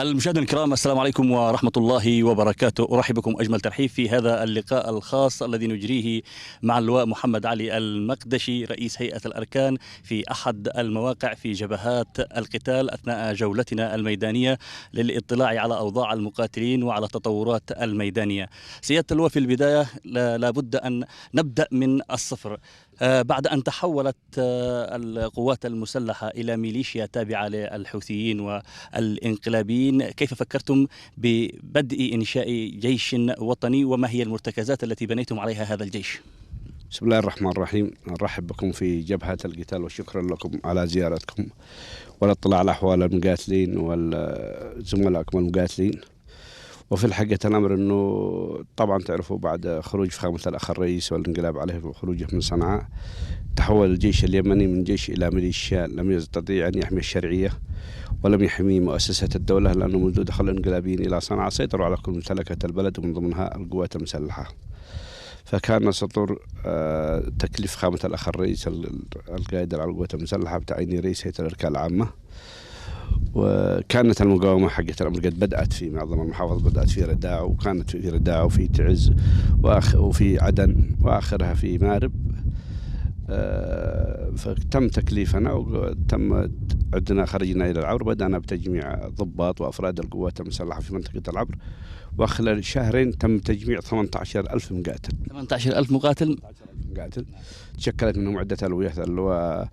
المشاهدين الكرام، السلام عليكم ورحمة الله وبركاته. أرحب بكم أجمل ترحيب في هذا اللقاء الخاص الذي نجريه مع اللواء محمد علي المقدشي رئيس هيئة الأركان في أحد المواقع في جبهات القتال أثناء جولتنا الميدانية للاطلاع على أوضاع المقاتلين وعلى التطورات الميدانية. سيادة اللواء، في البداية لابد أن نبدأ من الصفر. بعد أن تحولت القوات المسلحة إلى ميليشيا تابعة للحوثيين والانقلابيين، كيف فكرتم ببدء إنشاء جيش وطني، وما هي المرتكزات التي بنيتم عليها هذا الجيش؟ بسم الله الرحمن الرحيم. نرحب بكم في جبهة القتال وشكرا لكم على زيارتكم والاطلاع على أحوال المقاتلين وزملائكم المقاتلين. وفي الحقيقة الأمر أنه طبعا تعرفوا بعد خروج فخامة الأخ الرئيس والانقلاب عليه وخروجه من صنعاء، تحول الجيش اليمني من جيش إلى ميليشيا لم يستطيع أن يحمي الشرعية ولم يحمي مؤسسة الدولة، لأنه منذ دخل الانقلابيين إلى صنعاء سيطروا على كل ممتلكات البلد ومن ضمنها القوات المسلحة. فكان سطور تكليف فخامة الأخ الرئيس القائد على القوات المسلحة بتعيين رئيس هيئة الأركان العامة. وكانت المقاومة حقت الأمر قد بدأت في معظم المحافظ، بدأت في رداع، وكانت في رداع وفي تعز وفي عدن وآخرها في مارب. فتم تكليفنا وتم عدنا خرجنا إلى العبر، بدأنا بتجميع ضباط وأفراد القوات المسلحة في منطقة العبر، وخلال شهرين تم تجميع 18,000 مقاتل. 18,000 مقاتل. تشكلت منهم عدة ألوية، اللواء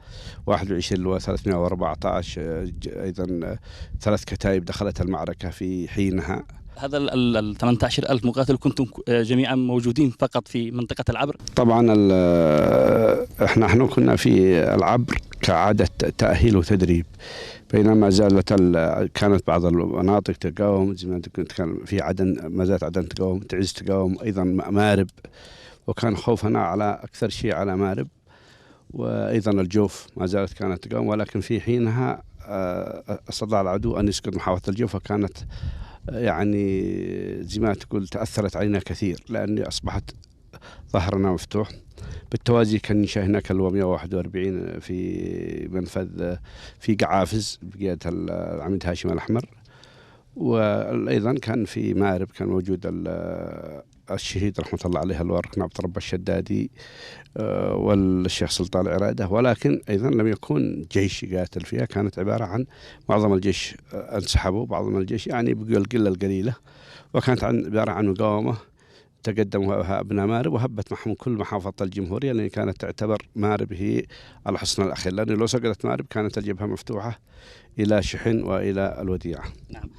21 اللواء 314، أيضا 3 كتائب دخلت المعركة في حينها. هذا ال 18,000 مقاتل كنتم جميعا موجودين فقط في منطقة العبر؟ طبعا احنا كنا في العبر كعادة تأهيل وتدريب، بينما كانت بعض المناطق تقاوم، زي ما كان في عدن، ما زالت عدن تقاوم، تعز تقاوم، أيضا مارب، وكان خوفنا على أكثر شيء على مارب، وأيضا الجوف ما زالت كانت تقاوم. ولكن في حينها استطاع العدو أن يسقط محافظة الجوف، فكانت يعني زي ما تقول تأثرت علينا كثير، لأن أصبحت ظهرنا مفتوح. بالتوازي كان ينشأ هناك اللواء 141 في منفذ في قعافز بقيادة العميد هاشم الأحمر. وأيضا كان في مارب كان موجود الشهيد رحمة الله عليه اللواء الركن عبد رب الشدادي والشيخ سلطان العرادة. ولكن أيضا لم يكن جيش يقاتل فيها، كانت عبارة عن معظم الجيش انسحبوا، بعض من الجيش يعني بقوا القلة القليلة، وكانت عبارة عن مقاومة تقدموا أبناء مارب وهبت معهم كل محافظة الجمهورية، لأن كانت تعتبر مارب هي الحصن الأخير، لأن لو سقطت مارب كانت الجبهة مفتوحة إلى شحن وإلى الوديعة. نعم.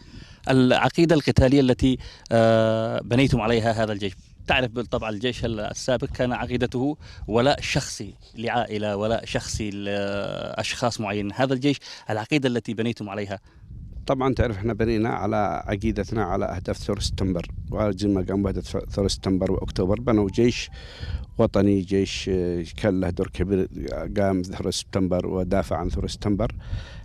العقيدة القتالية التي بنيتم عليها هذا الجيش، تعرف بالطبع الجيش السابق كان عقيدته ولاء شخصي لعائلة، ولاء شخصي لأشخاص معين. هذا الجيش العقيدة التي بنيتم عليها؟ طبعا تعرف احنا بنينا على عقيدتنا على أهداف ثورة سبتمبر، وزي ما قام بأهداف ثورة سبتمبر وأكتوبر بنوا جيش وطني، جيش كان له دور كبير، قام ثورة سبتمبر ودافع عن ثورة سبتمبر،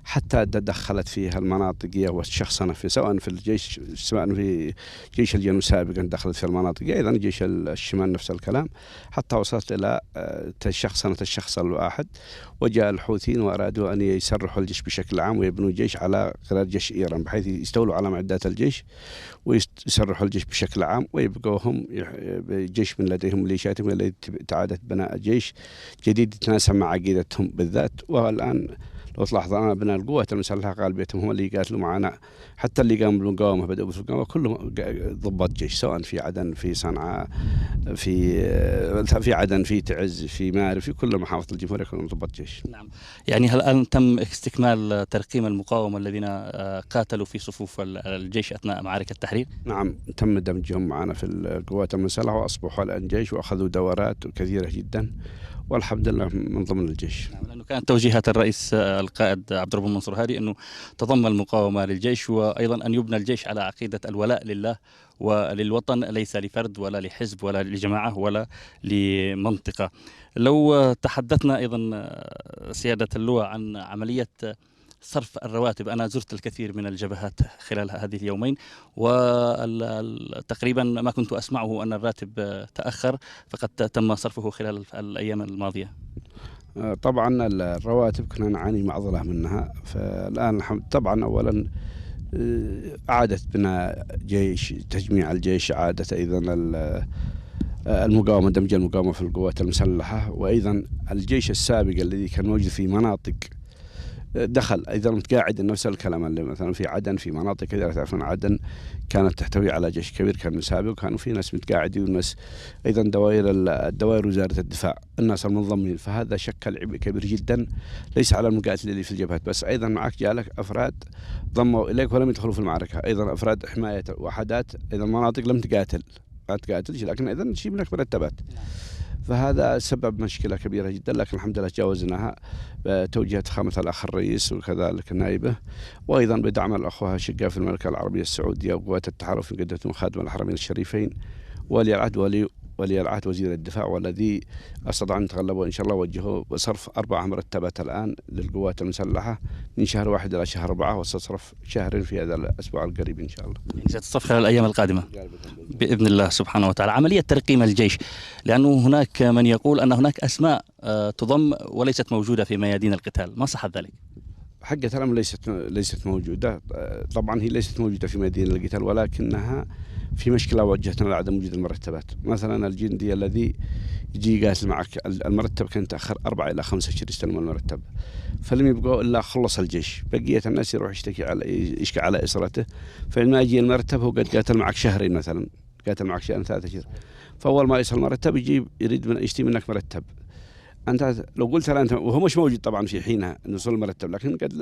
حتى تدخلت فيها المناطقية والشخصنة في سواء في الجيش، سواء في جيش الجنوب سابقا دخلت في المناطقية، أيضا جيش الشمال نفس الكلام، حتى وصلت إلى شخصنة الشخص الواحد. وجاء الحوثيين وأرادوا أن يسرحوا الجيش بشكل عام ويبنوا جيش على قرار جيش إيران، بحيث يستولوا على معدات الجيش ويسرحوا الجيش بشكل عام، ويبقوا هم جيش من لديهم ميليشياتهم التي تعادت بناء جيش جديد يتناسب مع عقيدتهم بالذات. والآن لو تلاحظ أنا بنا القوات المسلحة غالبيتهم هم اللي يقاتلوا معنا، حتى اللي قاموا بالمقاومة بدأوا بالمقاومة كلهم ضباط جيش، سواء في عدن، في صنعاء، في عدن، في تعز، في مارب، في كل محافظة الجمهورية كلهم ضباط جيش. نعم. يعني هل الآن تم استكمال ترقيم المقاومة الذين قاتلوا في صفوف الجيش أثناء معارك التحرير؟ نعم، تم دمجهم معنا في القوات المسلحة وأصبحوا الآن جيش، وأخذوا دورات كثيرة جدا، والحمد لله من ضمن الجيش. نعم، لأنه كانت توجيهات الرئيس القائد عبد الرب المنصور هادي أنه تضم المقاومة للجيش، وأيضا أن يبنى الجيش على عقيدة الولاء لله وللوطن، ليس لفرد ولا لحزب ولا لجماعة ولا لمنطقة. لو تحدثنا أيضا سيادة اللواء عن عملية صرف الرواتب، أنا زرت الكثير من الجبهات خلال هذه اليومين، وتقريبا ما كنت أسمعه أن الراتب تأخر، فقد تم صرفه خلال الأيام الماضية. طبعا الرواتب كنا نعاني معضلة منها، فالآن طبعا أولا إعادة بناء جيش، تجميع الجيش، إعادة أيضا المقاومة، دمج المقاومة في القوات المسلحة. وأيضا الجيش السابق الذي كان موجود في مناطق دخل أيضا متقاعد، نفس الكلام اللي مثلا في عدن، في مناطق كثيرة تعرفون عدن كانت تحتوي على جيش كبير كان سابق، وكانوا في ناس متقاعدين وناس أيضا الدوائر وزارة الدفاع، الناس المنضمين. فهذا شكل عبء كبير جدا ليس على المقاتل اللي في الجبهات بس، أيضا معك جالك أفراد ضموا إليك ولم يدخلوا في المعركة، أيضا أفراد حماية وحدات أيضا مناطق لم تقاتل، ما تقاتلش لكن أيضا تجيب منك مرتبات. فهذا سبب مشكلة كبيرة جدا، لكن الحمد لله تجاوزناها بتوجيهات فخامة الأخ الرئيس وكذلك نائبه، وأيضا بدعم الأخوة الأشقاء في المملكة العربية السعودية وقوات التحالف في قدة خادم الحرمين الشريفين، ولي العهد وزير الدفاع، والذي استطاع أن يتغلبوا إن شاء الله، وجهوا بصرف 4 مرتبات الآن للقوات المسلحة من شهر 1 إلى شهر 4، وستصرف شهر في هذا الأسبوع القريب إن شاء الله. يعني ستصرف خلال الأيام القادمة بإذن الله سبحانه وتعالى. عملية ترقيم الجيش، لأنه هناك من يقول أن هناك أسماء تضم وليست موجودة في ميادين القتال، ما صح ذلك؟ حق الأمر ليست موجودة، طبعا هي ليست موجودة في ميادين القتال، ولكنها في مشكلة واجهتنا لعدم وجود المرتبات. مثلا الجندي الذي يجي يقاتل معك المرتب كان تأخر 4 إلى 5 أشهر يستلم المرتب، فلم يبقوا إلا خلص الجيش، بقية الناس يروح يشكي على إسرته، فلما يجي المرتب هو قد قاتل معك شهرين مثلا، قاتل معك شهرين 3 أشهر، فأول ما يصل المرتب يريد يشتي منك مرتب. أنت لو قلت له أنت، وهو مش موجود طبعا في حينها إنه يوصل المرتب، لكن قد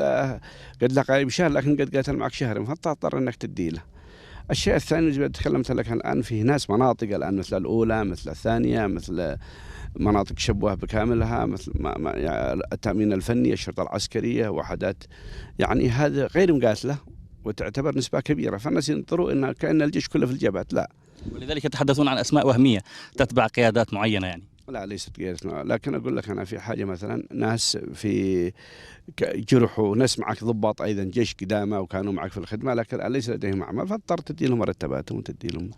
لا قريب شهر، لكن قد قاتل معك شهر، فاضطر إنك تديله. الشيء الثاني اللي تكلمت لك الآن، في ناس مناطق الآن مثل الأولى، مثل الثانية، مثل مناطق شبوه بكاملها، مثل التأمين الفني، الشرطة العسكرية، وحدات، يعني هذا غير مقاتلة وتعتبر نسبة كبيرة، فالناس ينظروا إن كأن الجيش كله في الجبهات. لا، ولذلك يتحدثون عن أسماء وهمية تتبع قيادات معينة يعني. لا، ليست قيادة، لكن أقول لك أنا في حاجة، مثلا ناس في جرحوا، ناس معك ضباط أيضا جيش قدامى وكانوا معك في الخدمة، لكن ليس لديهم أعمال، فاضطرت تدي لهم مرتباتهم وتدي لهم.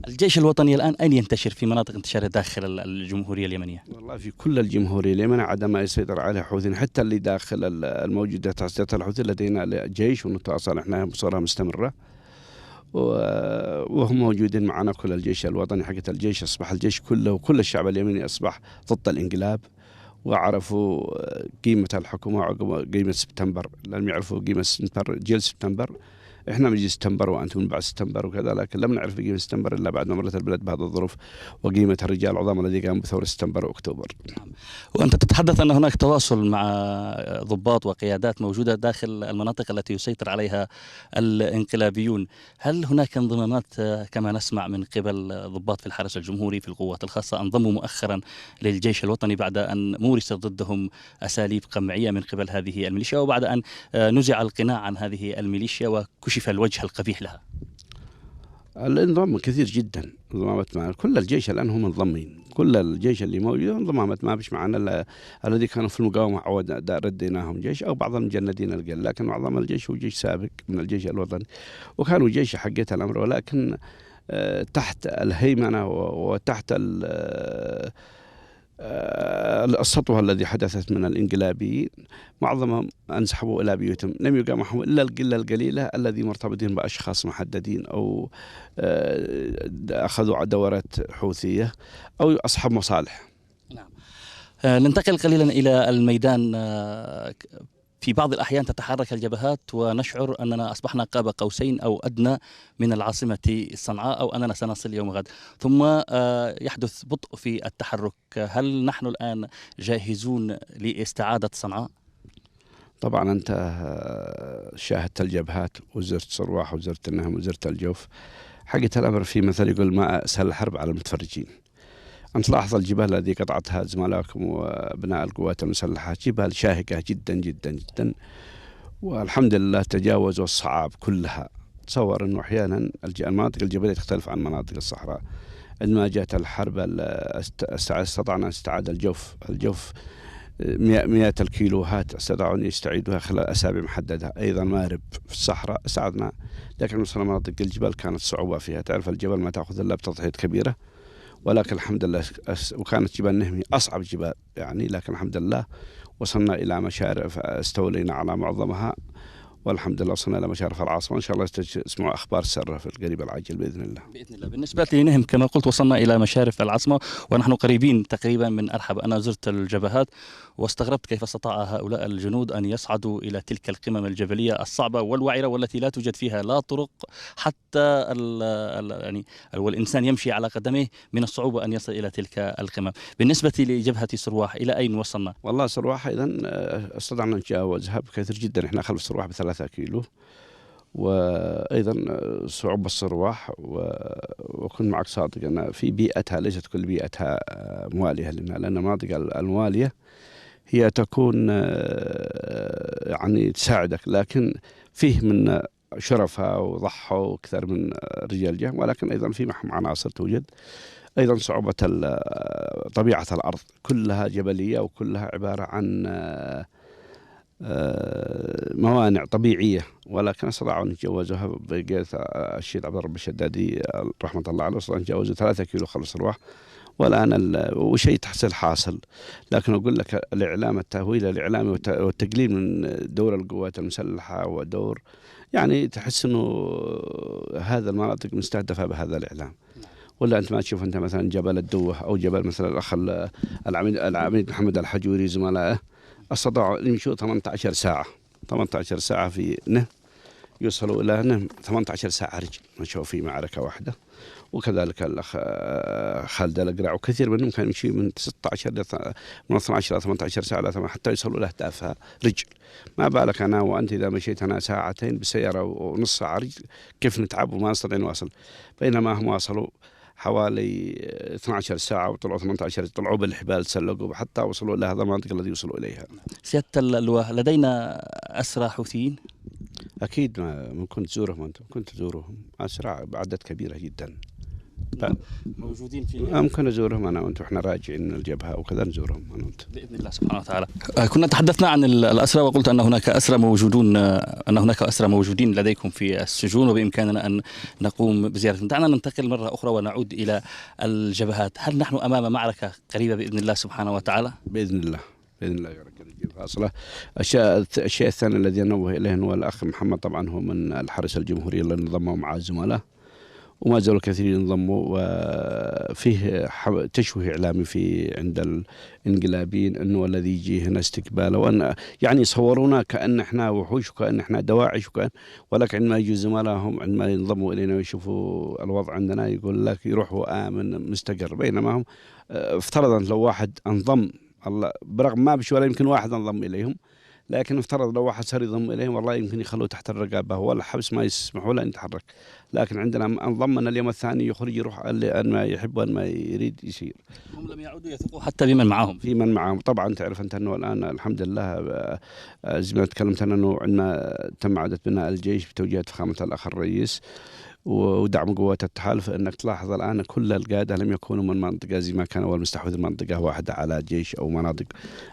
الجيش الوطني الآن أين ينتشر في مناطق انتشاره داخل الجمهورية اليمنية؟ والله في كل الجمهورية اليمنية عدا ما يسيطر عليه الحوثيين، حتى اللي داخل الموجودة تحت الحوثي لدينا جيش ونتواصل احنا بصورة مستمرة، وهم موجودين معنا. كل الجيش الوطني حقت الجيش أصبح الجيش كله وكل الشعب اليمني أصبح ضد الانقلاب، وعرفوا قيمة الحكومة وقيمة سبتمبر. لم يعرفوا قيمة سبتمبر، جيل سبتمبر، احنا من جيل سبتمبر وانتم من بعد سبتمبر وكذا، لكن لم نعرف قيمة سبتمبر الا بعد ما مرت البلاد بهذه الظروف، وقيمة الرجال العظام الذي قاموا بثورة سبتمبر واكتوبر. وأنت تتحدث أن هناك تواصل مع ضباط وقيادات موجودة داخل المناطق التي يسيطر عليها الانقلابيون، هل هناك انضمامات كما نسمع من قبل ضباط في الحرس الجمهوري في القوات الخاصة انضموا مؤخرا للجيش الوطني بعد أن مورست ضدهم أساليب قمعية من قبل هذه الميليشيا، وبعد أن نزع القناع عن هذه الميليشيا وكشف الوجه القبيح لها؟ الانضمام كثير جدا، انضمامات معنا كل الجيش الان هم منضمين، كل الجيش اللي موجود انضمامات، ما فيش معنا الذي كانوا في المقاومه رديناهم جيش او بعض المجندين القل، لكن معظم الجيش هو جيش سابق من الجيش الوطني، وكانوا جيش حقيقه الامر، ولكن تحت الهيمنه وتحت السطوة الذي حدثت من الانقلابيين، معظمهم انسحبوا إلى بيوتهم، لم يبقى معهم إلا القلة القليلة الذي مرتبطين بأشخاص محددين، أو أخذوا دورات حوثية أو أصحاب مصالح. نعم. ننتقل قليلا إلى الميدان. في بعض الأحيان تتحرك الجبهات ونشعر أننا أصبحنا قاب قوسين أو أدنى من العاصمة صنعاء، أو أننا سنصل يوم غد، ثم يحدث بطء في التحرك. هل نحن الآن جاهزون لاستعادة صنعاء؟ طبعا أنت شاهدت الجبهات وزرت صرواح وزرت النهم وزرت الجوف، حقيقة الأمر في مثل يقول ما أسهل الحرب على المتفرجين. أنت لاحظ الجبال التي قطعتها زملائكم وأبناء القوات المسلحة، جبال شاهقة جدا جدا جدا، والحمد لله تجاوزوا الصعاب كلها. تصور أنه أحيانا المناطق الجبلية تختلف عن مناطق الصحراء. عندما جاءت الحرب استطعنا استعاد الجوف مئات الكيلوهات، استطاعوا أن يستعيدوها خلال أسابيع محددة. أيضا مارب في الصحراء استعدنا، لكن وصلنا مناطق الجبال كانت صعوبة فيها. تعرف الجبل ما تأخذ إلا بتضحيات كبيرة، ولكن الحمد لله وكانت جبال نهمي أصعب جبال يعني، لكن الحمد لله وصلنا إلى مشارف، استولينا على معظمها، والحمد لله وصلنا إلى مشارف العاصمة، إن شاء الله تسمعوا أخبار سارة في القريب العاجل بإذن الله. بإذن الله. بالنسبة لنهم كما قلت وصلنا إلى مشارف العاصمة ونحن قريبين تقريبا من أرحب. أنا زرت الجبهات واستغربت كيف استطاع هؤلاء الجنود أن يصعدوا إلى تلك القمم الجبلية الصعبة والوعرة والتي لا توجد فيها لا طرق، حتى يعني والإنسان يمشي على قدميه من الصعوبة أن يصل إلى تلك القمم. بالنسبة لجبهة سرواح إلى أين وصلنا؟ والله سرواح أيضا استطعنا نتجاوزها بكثير جدا، إحنا خلف سرواح ب3 كيلو، وأيضا صعوبة السرواح وكن معك صادق أن في بيئتها ليست كل بيئتها موالية لنا، لأن المناطق الموالية هي تكون يعني تساعدك، لكن فيه من شرفاء وضحوا أكثر من رجال جهم، ولكن أيضا في معهم عناصر توجد. أيضا صعوبة طبيعة الأرض كلها جبلية وكلها عبارة عن موانع طبيعية، ولكن استطاعوا أن يتجاوزوها بقيادة الشيخ عبد الرب الشدادي رحمة الله عليه، استطاعوا أن يتجاوزوا 3 كيلو خلف سرواح. والآن وشيء تحصيل حاصل، لكن أقول لك الإعلام التهويل الإعلامي والتقليل من دور القوات المسلحة ودور، يعني تحس أنه هذا المناطق مستهدفة بهذا الإعلام. ولا أنت ما تشوف أنت مثلا جبل الدوة أو جبل مثلا الأخ العميد محمد الحجوري زملائه استطاعوا يمشوا 18 ساعة 18 ساعة في نهم، يوصلوا إلى نهم 18 ساعة رجل مشوا في معركة واحدة. وكذلك الأخ خالد الأقرع وكثير منهم كان يمشي من 16 من 12 إلى 18 ساعة حتى يوصلوا لأهدافها رجل. ما بالك أنا وأنت إذا مشيت أنا 2 ساعات بسيارة ونص ساعة رجل كيف نتعب وما نستطيع نواصل، بينما هم واصلوا حوالي 12 ساعة وطلعوا 18، طلعوا بالحبال تسلقوا حتى وصلوا إلى هذا المنطقة الذي وصلوا إليها. سيادة اللواء، لدينا أسرى حوثيين؟ أكيد ممكن تزورهم، أنتم ممكن تزورهم، أسرى بعدد كبيرة جدا موجودين في ممكن نزورهم أنا وأنتم، إحنا راجعين من الجبهة وكذا نزورهم أنا وأنتم بإذن الله سبحانه وتعالى. كنا تحدثنا عن الأسرى وقلت أن هناك أسرى موجودون، أن هناك أسرى موجودين لديكم في السجون وبإمكاننا أن نقوم بزيارتهم. دعنا ننتقل مرة أخرى ونعود إلى الجبهات. هل نحن أمام معركة قريبة بإذن الله سبحانه وتعالى؟ بإذن الله بإذن الله يا رجال الجيب فاصلة. الشيء الثاني الذي ننوه إليه هو الأخ محمد، طبعا هو من الحرس الجمهوري اللي انضموا مع الزملاء وما زالوا كثيرين ينضموا، وفيه تشويه إعلامي في عند الانقلابيين أنه الذي يجي هنا استقباله، وأن يعني يصورونا كأن إحنا وحوش وكأن إحنا دواعش ولكن عندما يجوا زملائهم عندما ينضموا إلينا ويشوفوا الوضع عندنا يقول لك يروحوا آمن مستقر، بينما هم افترض لو واحد انضم الله برغم ما بش ولا يمكن واحد انضم إليهم، لكن افترض لو واحد صار يضم إليهم والله يمكن يخلوه تحت الرقابة ولا حبس ما يسمحوا له يتحرك، لكن عندنا انضمنا اليوم الثاني يخرج يروح أن ما يحب وأن ما يريد يصير. هم لم يعودوا يثقوا حتى بمن معهم، في من معهم طبعا. تعرف أنت أنه الآن الحمد لله زي ما تكلمت أنه عندما تم عودة بناء الجيش بتوجيهات فخامة الأخ الرئيس ودعم قوات التحالف، انك تلاحظ الان كل القاده لم يكونوا من منطقه زي ما كان اول مستحوذ منطقه واحده على جيش او مناطق،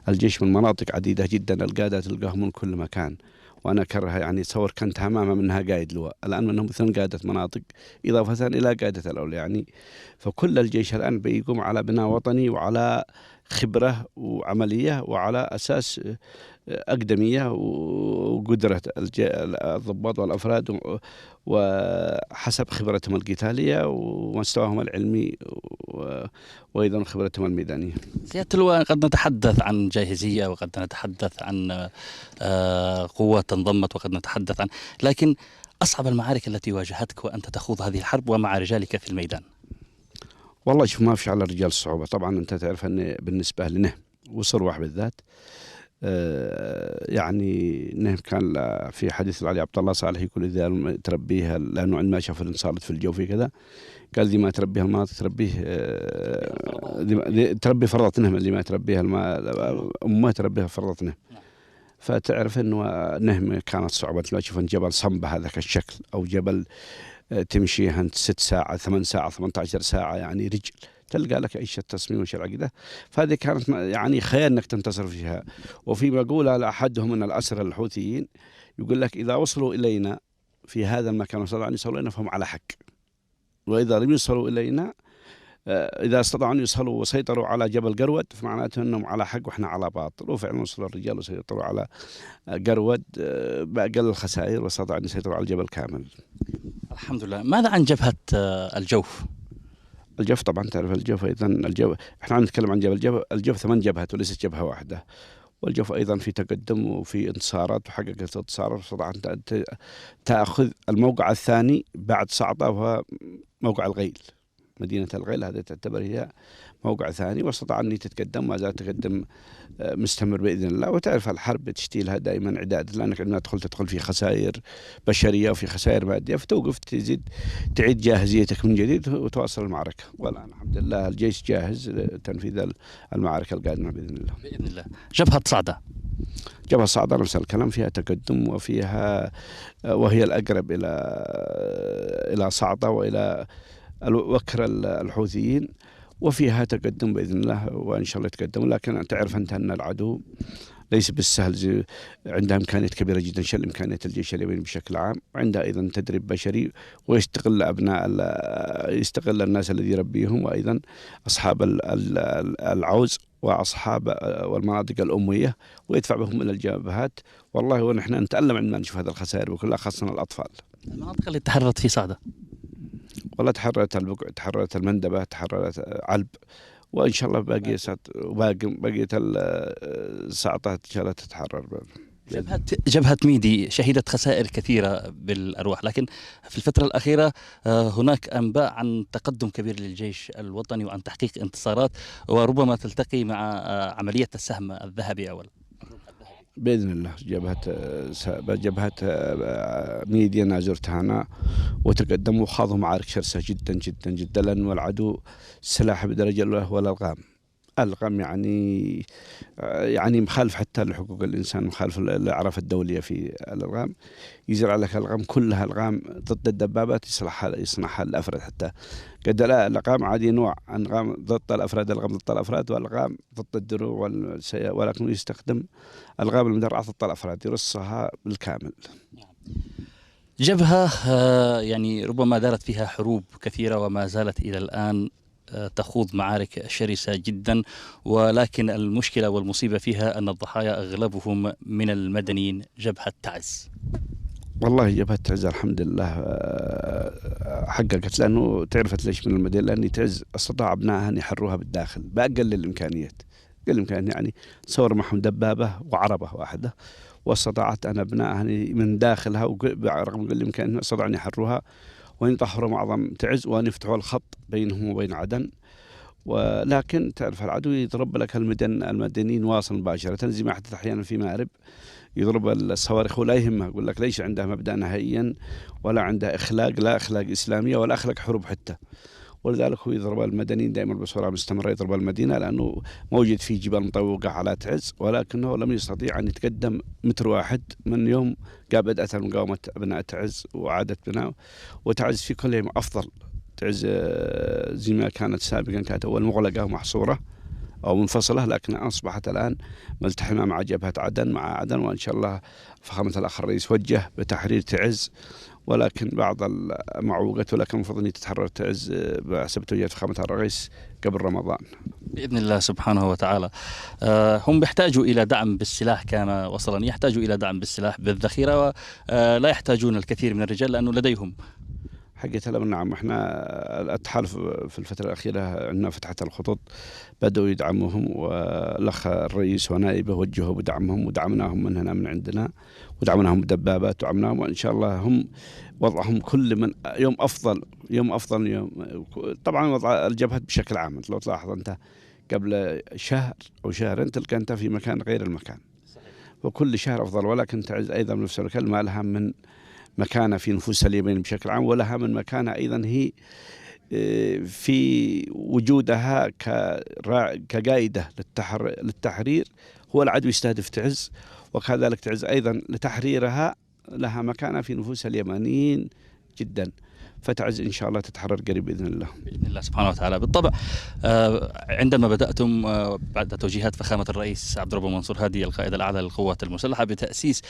الجيش من مناطق عديده جدا، القاده تلقاهم من كل مكان، وانا اكرهها يعني تصور كنت همامه منها قائد لواء، الان منهم 2 قاده مناطق اضافه الى قاده الاولى يعني، فكل الجيش الان بيقوم على بناء وطني وعلى خبره وعمليه وعلى اساس أقدمية وقدرة الضباط والأفراد وحسب خبرتهم القتالية ومستواهم العلمي وأيضا خبرتهم الميدانية. سيادة اللواء، قد نتحدث عن جاهزية وقد نتحدث عن قوات انضمت وقد نتحدث عن، لكن أصعب المعارك التي واجهتك وأنت تخوض هذه الحرب ومع رجالك في الميدان؟ والله شوف ما فيش على الرجال صعوبة، طبعا أنت تعرف أن بالنسبة لنهم وصرواح بالذات يعني نهم كان في حديث علي عبد الله صالح يقول إذا تربيها، لأنه عندما شاف الانصارت في الجو في كذا قال دي ما تربيها المناطق تربي فرضة نهم، اللي ما تربيها أمها تربيها فرضة نهم. فتعرف أنه نهم كانت صعبة، لا تشوف جبل صنبة هذاك الشكل أو جبل تمشي 6 ساعة 8 ساعة 18 ساعة يعني رجل، تلقى لك ايش التصميم وش العقيده، فهذه كانت يعني خيال انك تنتصر فيها. وفيما يقول على احدهم من الاسرى الحوثيين يقول لك اذا وصلوا الينا في هذا المكان وصلوا ان يوصلوا الينا فهم على حق، واذا لم يوصلوا الينا إذا استطاعوا أن يوصلوا وسيطروا على جبل قرود فمعناته أنهم على حق وإحنا على باطل، وفعلا وصلوا الرجال وسيطروا على قرود بأقل الخسائر، واستطاعوا أن يسيطروا على الجبل كامل. الحمد لله. ماذا عن جبهة الجوف؟ الجوف طبعا تعرف الجوف أيضا، إحنا عم نتكلم عن جبل الجوف 8 جبهات وليست جبهة واحدة. والجوف أيضا في تقدم وفي انتصارات وحققت انتصارات، واستطاعت أن تأخذ الموقع الثاني بعد صعدة وهو موقع الغيل. مدينة الغيل هذه تعتبر هي موقع ثاني، واستطاع أن تتقدم، ما زال تقدم مستمر بإذن الله. وتعرف الحرب تشتيلها دائما عداد، لأنك عندما تدخل في خسائر بشرية وفي خسائر مادية فتوقف تزيد تعيد جاهزيتك من جديد وتواصل المعركة. والآن الحمد لله الجيش جاهز لتنفيذ المعركة القادمة بإذن الله. بإذن الله. جبهة صعدة. جبهة صعدة نفس الكلام، فيها تقدم وهي الأقرب إلى صعدة وإلى وكر الحوثيين، وفيها تقدم بإذن الله وإن شاء الله يتقدموا. لكن تعرف أنت أن العدو ليس بالسهل، عنده إمكانيات كبيرة جدا، شل إمكانيات الجيش اليمني بشكل عام، وعنده أيضا تدريب بشري، ويستغل يستغل الناس الذي يربيهم، وأيضا أصحاب العوز وأصحاب والمناطق الأموية، ويدفع بهم إلى الجبهات. والله ونحن نتألم عندما نشوف هذه الخسائر وكلها، خاصة الأطفال. المناطق اللي تحررت في صعدة؟ والله تحررت البقع، تحررت المندبة، تحررت علب، وإن شاء الله بقية الساعات إن شاء الله تتحرر. جبهة ميدي شهدت خسائر كثيرة بالأرواح، لكن في الفترة الأخيرة هناك أنباء عن تقدم كبير للجيش الوطني وعن تحقيق انتصارات، وربما تلتقي مع عملية السهم الذهبي أول. بإذن الله. جبهة ميديا أنا زرتها أنا، وتقدموا وخاضوا معارك شرسة جدا جدا جدا، لأن العدو سلاح بدرجة الأولى هو الألغام يعني مخالف حتى لحقوق الإنسان، مخالف الأعراف الدولية في الألغام. يزرع لك الألغام كلها ألغام ضد الدبابات، يصنعها الأفراد. حتى قد لا الألغام عادي نوع ألغام ضد الأفراد، ألغام ضد الأفراد والألغام ضد الدروع والسيارة، ولكن يستخدم ألغام المدرعة ضد الأفراد، يرصها بالكامل. جبهة يعني ربما دارت فيها حروب كثيرة وما زالت إلى الآن تخوض معارك شرسة جدا، ولكن المشكلة والمصيبة فيها أن الضحايا أغلبهم من المدنيين. جبهة تعز. والله جبهة تعز الحمد لله حققت، لأنه تعرفت ليش من المدينة، لأن تعز استطاع أبنائها أن يحروها بالداخل بأقل الإمكانيات. يعني تصور معهم دبابة وعربة واحدة، واستطاعت أن أبنائها من داخلها رغم الإمكانيات استطاعوا أن يحروها وأن يطهروا معظم تعز، وأن يفتحوا الخط بينهم وبين عدن. ولكن تعرف العدو يضرب لك المدنيين واصل مباشرة، زي ما حدث أحيانا في مأرب، يضرب الصواريخ ولا يهمه، يقول لك ليش عنده مبدأ نهائيا، ولا عنده إخلاق، لا أخلاق إسلامية ولا أخلاق حروب حتى. ولذلك هو يضرب المدنيين دائما بصورة مستمرة، يضرب المدينة لأنه موجود في جبال مطوقة على تعز، ولكنه لم يستطيع أن يتقدم متر واحد من يوم بدأت مقاومة أبناء تعز وعادت بناء. وتعز في كل يوم أفضل. تعز زي ما كانت سابقا، كانت أول مغلقة ومحصورة أو منفصلة، لكن أصبحت الآن ملتحمة مع جبهة عدن، وإن شاء الله فخامة الأخ الرئيس وجه بتحرير تعز، ولكن بعض المعوقات، ولكن المفروض أن تتحرر تعز بحسب توجيهات فخامة الرئيس قبل رمضان بإذن الله سبحانه وتعالى. هم بيحتاجوا إلى دعم بالسلاح، كما وصلني يحتاجوا إلى دعم بالسلاح بالذخيرة، ولا يحتاجون الكثير من الرجال لأنه لديهم حقيقة. نعم، احنا التحالف في الفترة الأخيرة عندنا فتحت الخطوط، بدأوا يدعموهم، والأخ الرئيس ونائبه وجهوا بدعمهم، ودعمناهم من هنا من عندنا، ودعمناهم بدبابات ودعمناهم، وإن شاء الله هم وضعهم كل من يوم أفضل يوم. طبعا وضع الجبهة بشكل عام، لو تلاحظ أنت قبل شهر أو شهرين تلقى أنت في مكان غير المكان، وكل شهر أفضل. ولكن تعز أيضا بنفس الوقت ما لها من مكانة في نفوس اليمين بشكل عام، ولها من مكانة أيضا هي في وجودها كقائدة للتحرير. هو العدو يستهدف تعز، وكذلك تعز أيضا لتحريرها لها مكانة في نفوس اليمنيين جدا. فتعز إن شاء الله تتحرر قريب بإذن الله. بإذن الله سبحانه وتعالى. بالطبع عندما بدأتم بعد توجيهات فخامة الرئيس عبد الرب منصور هادي القائد الأعلى للقوات المسلحة بتأسيس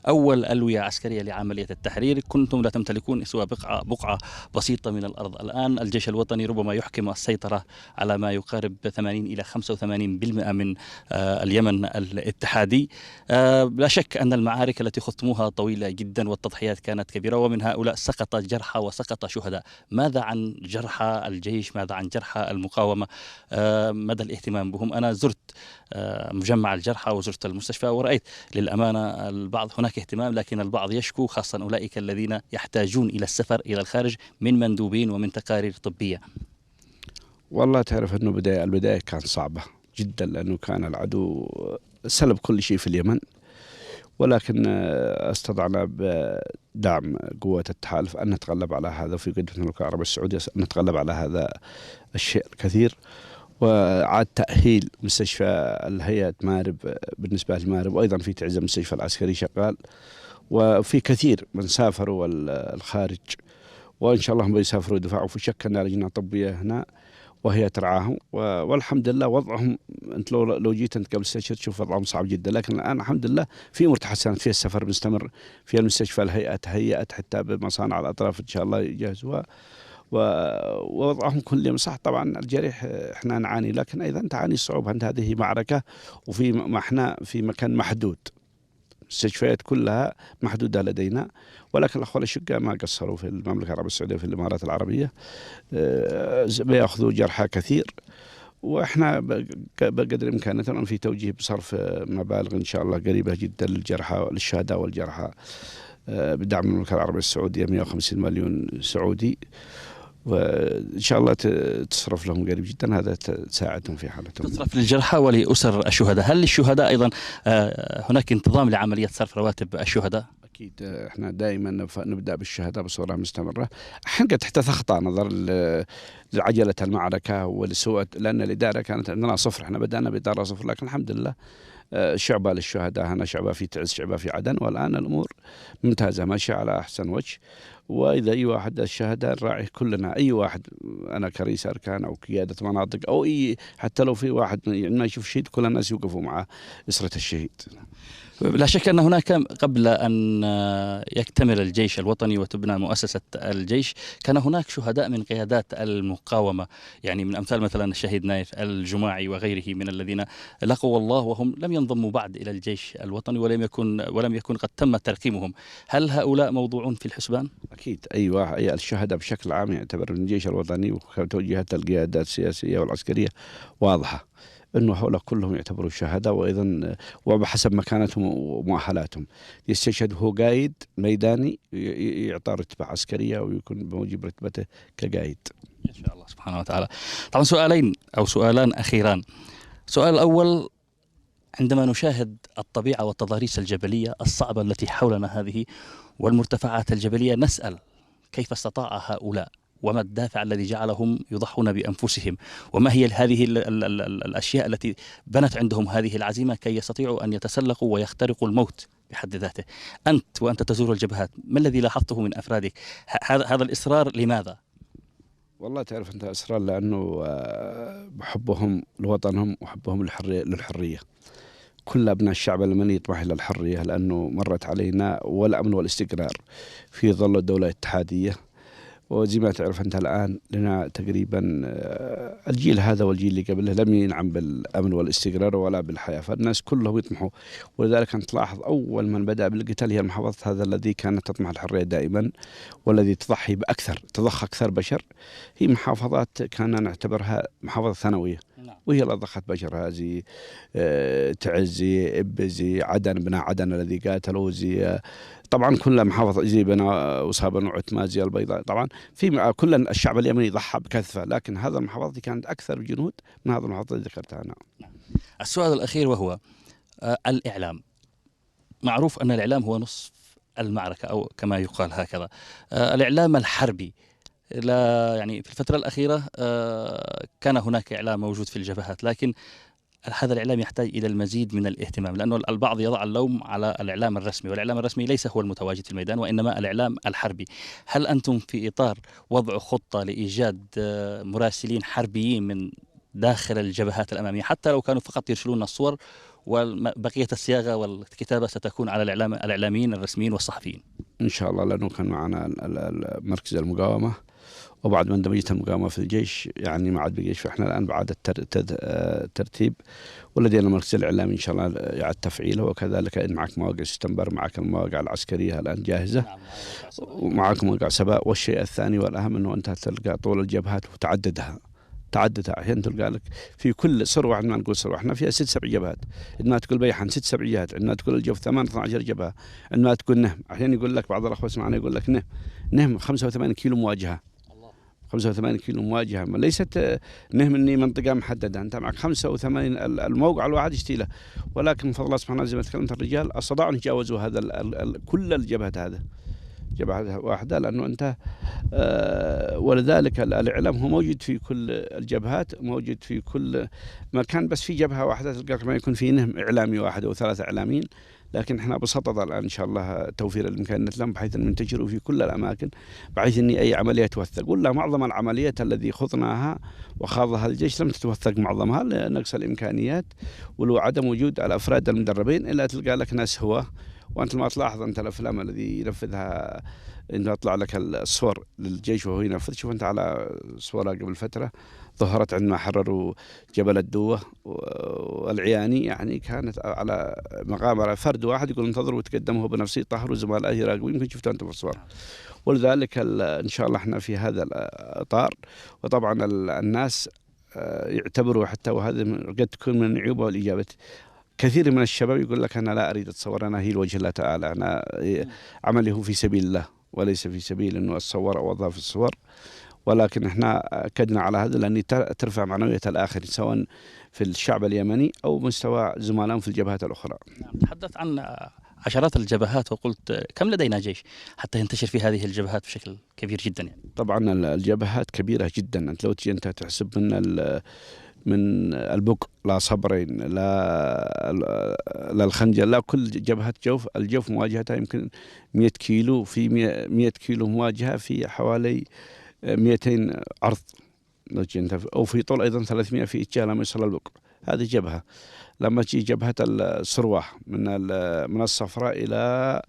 أول ألوية عسكرية لعملية التحرير، كنتم لا تمتلكون سوى بقعة بسيطة من الأرض. الآن الجيش الوطني ربما يحكم السيطرة على ما يقارب 80 إلى 85% من اليمن الاتحادي. لا شك أن المعارك التي خضتموها طويلة جدا والتضحيات كانت كبيرة، ومن هؤلاء سقط جرحى وسقط شهداء. ماذا عن جرحى الجيش؟ ماذا عن جرحى المقاومة؟ مدى الاهتمام بهم؟ أنا زرت مجمع الجرحى وزرت المستشفى ورأيت للأمانة البعض هناك اهتمام، لكن البعض يشكو، خاصة أولئك الذين يحتاجون إلى السفر إلى الخارج من مندوبين ومن تقارير طبية. والله تعرف أنه البداية كانت صعبة جدا، لأنه كان العدو سلب كل شيء في اليمن، ولكن استطعنا بدعم قوات التحالف أن نتغلب على هذا، في قدرة المملكة العربية السعودية أن نتغلب على هذا الشيء الكثير. وعاد تأهيل مستشفى الهيئة مارب بالنسبة لمارب، وأيضا في تعزة المستشفى العسكري شغال، وفي كثير من سافروا الخارج، وإن شاء الله هم بيسافروا يدفعوا. في شكلنا لجنة طبية هنا وهي ترعاهم، والحمد لله وضعهم، انت لو جيت انت قبل سنه تشوف وضعهم صعب جدا، لكن الان الحمد لله في امور تحسنت، في السفر مستمر، في المستشفى الهيئه تهيأت حتى بمصانع الاطراف ان شاء الله يجهزوها، ووضعهم كل يوم صح. طبعا الجريح احنا نعاني، لكن ايضا تعاني الصعوبه، انت هذه معركه، وفي ما احنا في مكان محدود، المستشفيات كلها محدودة لدينا، ولكن الأخوة الأشقاء ما قصروا في المملكة العربية السعودية وفي الإمارات العربية، بيأخذوا جرحى كثير، وإحنا بقدر إمكاننا في توجيه بصرف مبالغ إن شاء الله قريبة جدا للجرحى للشهداء والجرحى بدعم المملكة العربية السعودية 150 مليون سعودي، وإن شاء الله تصرف لهم قريب جدا، هذا تساعدهم في حالتهم. تصرف للجرحى ولأسر الشهداء. هل للشهداء أيضا هناك انتظام لعملية صرف رواتب الشهداء؟ أكيد، إحنا دائما نبدأ بالشهداء بصورة مستمرة. أحيانا قد تحدث أخطاء نظر لعجلة المعركة ولسوء، لأن الإدارة كانت عندنا صفر، إحنا بدأنا بإدارة صفر، لكن الحمد لله شعبة للشهداء هنا، شعبة في تعز، شعبة في عدن، والآن الأمور ممتازة ماشية على أحسن وجه. وإذا أي واحد الشهداء نراعيه كلنا، أي واحد، أنا كرئيس أركان أو قيادة مناطق أو أي، حتى لو في واحد ما يشوف شهيد كل الناس يوقفوا مع أسرة الشهيد. لا شك أن هناك قبل أن يكتمل الجيش الوطني وتبنى مؤسسة الجيش كان هناك شهداء من قيادات المقاومة، يعني من أمثال مثلا الشهيد نايف الجماعي وغيره من الذين لقوا الله وهم لم ينضموا بعد إلى الجيش الوطني ولم يكن قد تم ترقيمهم. هل هؤلاء موضوعون في الحسبان؟ أكيد، أي واحد، أي الشهداء بشكل عام يعتبر من الجيش الوطني، وتوجيهات القيادات السياسية والعسكرية واضحة أنه هؤلاء كلهم يعتبروا شهداء، وأيضا وبحسب مكانتهم ومؤهلاتهم. يستشهد هو قايد ميداني يعطى رتبة عسكرية ويكون بموجب رتبته كقايد إن شاء الله سبحانه وتعالى. طبعا سؤالان أخيران. السؤال الأول، عندما نشاهد الطبيعة والتضاريس الجبلية الصعبة التي حولنا هذه والمرتفعات الجبلية، نسأل كيف استطاع هؤلاء، وما الدافع الذي جعلهم يضحون بأنفسهم، وما هي هذه الأشياء التي بنت عندهم هذه العزيمة كي يستطيعوا أن يتسلقوا ويخترقوا الموت بحد ذاته. وأنت تزور الجبهات، ما الذي لاحظته من أفرادك؟ هذا الإصرار لماذا؟ والله تعرف أنت إصرار لأنه حبهم لوطنهم وحبهم للحرية. كل أبناء الشعب اليمني يطمح إلى الحرية، لأنه مرت علينا والأمن والاستقرار في ظل الدولة الاتحادية، وزي ما تعرف أنت الآن لنا تقريبا الجيل هذا والجيل اللي قبله لم ينعم بالأمن والاستقرار ولا بالحياة، فالناس كلهم يطمحوا. ولذلك أنت تلاحظ أول من بدأ بالقتال هي محافظة هذا الذي كانت تطمح الحرية دائما، والذي تضحي بأكثر، تضخ أكثر بشر. هي محافظات كنا نعتبرها محافظة ثانوية، وهي اللي ضخت بشر، هذه تعزي، إبزي، عدن، بناء عدن الذي قاتلوا، زي طبعا كلها محافظة زي بنا وصابة نوع زي البيضاء. طبعا في كل الشعب اليمني ضحى بكثفة، لكن هذا المحافظة كانت أكثر جنود من هذا المحافظة اللي ذكرتها أنا. السؤال الأخير وهو الإعلام. معروف أن الإعلام هو نصف المعركة أو كما يقال هكذا. الإعلام الحربي، لا يعني في الفترة الأخيرة كان هناك إعلام موجود في الجبهات، لكن هذا الإعلام يحتاج إلى المزيد من الاهتمام، لأنه البعض يضع اللوم على الإعلام الرسمي، والإعلام الرسمي ليس هو المتواجد في الميدان وإنما الإعلام الحربي. هل أنتم في إطار وضع خطة لإيجاد مراسلين حربيين من داخل الجبهات الأمامية، حتى لو كانوا فقط يرسلون الصور وبقية الصياغة والكتابة ستكون على الإعلاميين الرسميين والصحفيين؟ إن شاء الله، لأنه كان معنا مركز المقاومة وبعد ما اندمجت المقاومة في الجيش يعني ما عاد بجيش، فإحنا الآن بعد الترتيب ولدينا المركز الإعلامي إن شاء الله يعد تفعيله، وكذلك إن معك مواقع ستمبر، معك المواقع العسكرية الآن جاهزة، ومعك مواقع سباء. والشيء الثاني والأهم أنه أنت تلقى طول الجبهات وتعددها أحيانا تلقى لك في كل صروة، عندما نقول صروة احنا فيها 6-7 جبهات، عندما تقول بيحن 6-7 جهات، عندما تقول الجوف 8-12 جبهة، عندما تقول نهم أحيانا يقول لك بعض الأخوة معنا يقول لك نهم 85 كيلو مواجهة، 85 كيلو مواجهة، ليست نهم إني منطقة محددة، أنت معك 85 الموقع الواحد يشتيله، ولكن من فضل الله سبحانه زي ما تكلمت الرجال استطاعوا أن يتجاوزوا هذا كل الجبهات، هذا جبهة واحدة، لأنه أنت ولذلك الإعلام هو موجود في كل الجبهات، موجود في كل مكان، بس في جبهة واحدة تلقى ما يكون في نهم إعلامي واحد أو 3 إعلاميين، لكن احنا بسطنا الآن إن شاء الله توفير الإمكانيات لهم بحيث أن ينتشروا في كل الأماكن، بحيث أن أي عملية توثق. ولا معظم العمليات التي خضناها وخاضها الجيش لم تتوثق معظمها لنقص الإمكانيات ولو عدم وجود الأفراد المدربين، إلا تلقى لك ناس هو. وأنت ما تلاحظ أنت الأفلام الذي ينفذها إنه يطلع لك الصور للجيش وهو ينفذ، شوف أنت على صورة قبل فترة ظهرت عندما حرروا جبل الدوة والعياني، يعني كانت على مقام فرد واحد يقول انتظروا وتقدمه بنفسه طهروا زملائه يراقبوا، يمكن شفتوا أنت في الصور. ولذلك إن شاء الله احنا في هذا الإطار. وطبعا الناس يعتبروا حتى، وهذا قد تكون من العيوب والإجابة، كثير من الشباب يقول لك أنا لا أريد أتصور، أنا هي لوجه الله تعالى، أنا عملي هو في سبيل الله وليس في سبيل أنه أتصور أو أضاف الصور. ولكن احنا أكدنا على هذا لأن ترفع معنوية الآخر سواء في الشعب اليمني أو مستوى زملائهم في الجبهات الأخرى. تحدث عن عشرات الجبهات وقلت كم لدينا جيش حتى ينتشر في هذه الجبهات بشكل كبير جدا يعني. طبعا الجبهات كبيرة جدا، أنت لو تجي أنت تحسب من البق لا صبرين لا الخنجر لا كل جبهة الجوف مواجهتها يمكن 100 كيلو، في 100 كيلو مواجهة في حوالي 200 عرض، أو في طول أيضا 300 في اتجاه لما يوصل البق. هذه جبهة. لما تجي جبهة الصرواح من الصفراء إلى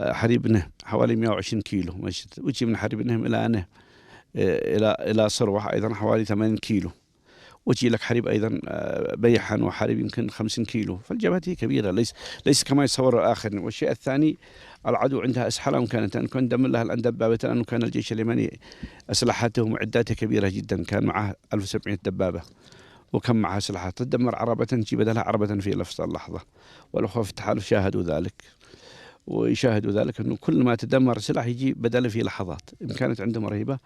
حريب نهم حوالي 120 كيلو مشيت، وتجي من حريب نهم إلى نهم إلى صرواح أيضا حوالي 80 كيلو، وتجي لك حريب أيضا بيحن وحريب يمكن 50 كيلو. فالجبهة هي كبيرة، ليس كما يتصور الآخر. والشيء الثاني العدو عندها أسلحة وإمكانات أن كان دم لها الدبابة، لأنه كان الجيش اليمني أسلحته ومعداته كبيرة جدا، كان معه 1700 دبابة وكم معها أسلحة تدمر عربة تجي بدلها عربة في نفس اللحظة. والأخوة في التحالف شاهدوا ذلك ويشاهدوا ذلك، أنه كل ما تدمر سلاح يجي بدله في لحظات. إمكانات عندهم رهيبة،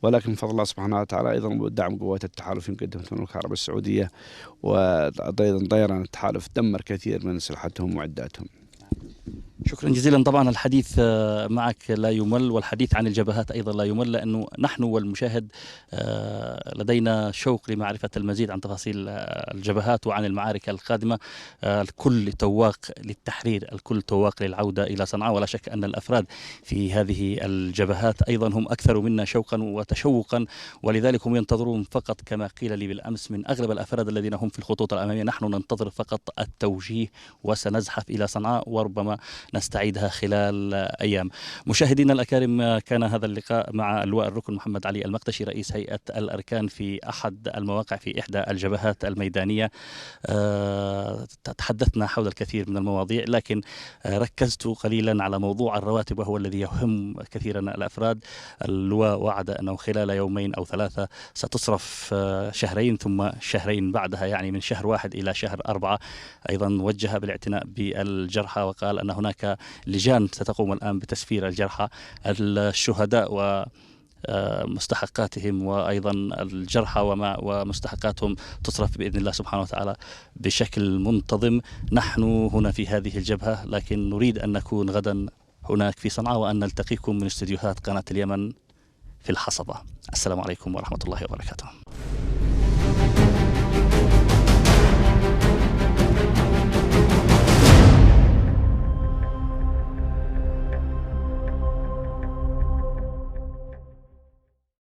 ولكن بفضل الله سبحانه وتعالى أيضا بدعم قوات التحالف مقدمة المملكة العربية السعودية وأيضا طيران التحالف دمر كثير من أسلحتهم ومعداتهم. شكرا جزيلا. طبعا الحديث معك لا يمل، والحديث عن الجبهات أيضا لا يمل، لأنه نحن والمشاهد لدينا شوق لمعرفة المزيد عن تفاصيل الجبهات وعن المعارك القادمة. الكل تواق للتحرير، الكل تواق للعودة إلى صنعاء، ولا شك أن الأفراد في هذه الجبهات أيضا هم أكثر منا شوقا وتشوقا، ولذلك هم ينتظرون فقط كما قيل لي بالأمس من أغلب الأفراد الذين هم في الخطوط الأمامية، نحن ننتظر فقط التوجيه وسنزحف إلى صنعاء وربما نستعيدها خلال أيام. مشاهدينا الأكارم، كان هذا اللقاء مع اللواء الركن محمد علي المقدشي رئيس هيئة الأركان في أحد المواقع في إحدى الجبهات الميدانية. تحدثنا حول الكثير من المواضيع، لكن ركزت قليلا على موضوع الرواتب وهو الذي يهم كثيرا الأفراد. اللواء وعد أنه خلال 2 أو 3 ستصرف شهرين ثم شهرين بعدها، يعني من شهر 1 إلى شهر 4. أيضا وجه بالاعتناء بالجرحى وقال أن هناك لجان ستقوم الآن بتسفير الجرحى، الشهداء ومستحقاتهم وأيضا الجرحى ومستحقاتهم تصرف بإذن الله سبحانه وتعالى بشكل منتظم. نحن هنا في هذه الجبهة، لكن نريد أن نكون غدا هناك في صنعاء وأن نلتقيكم من استديوهات قناة اليمن في الحصبة. السلام عليكم ورحمة الله وبركاته.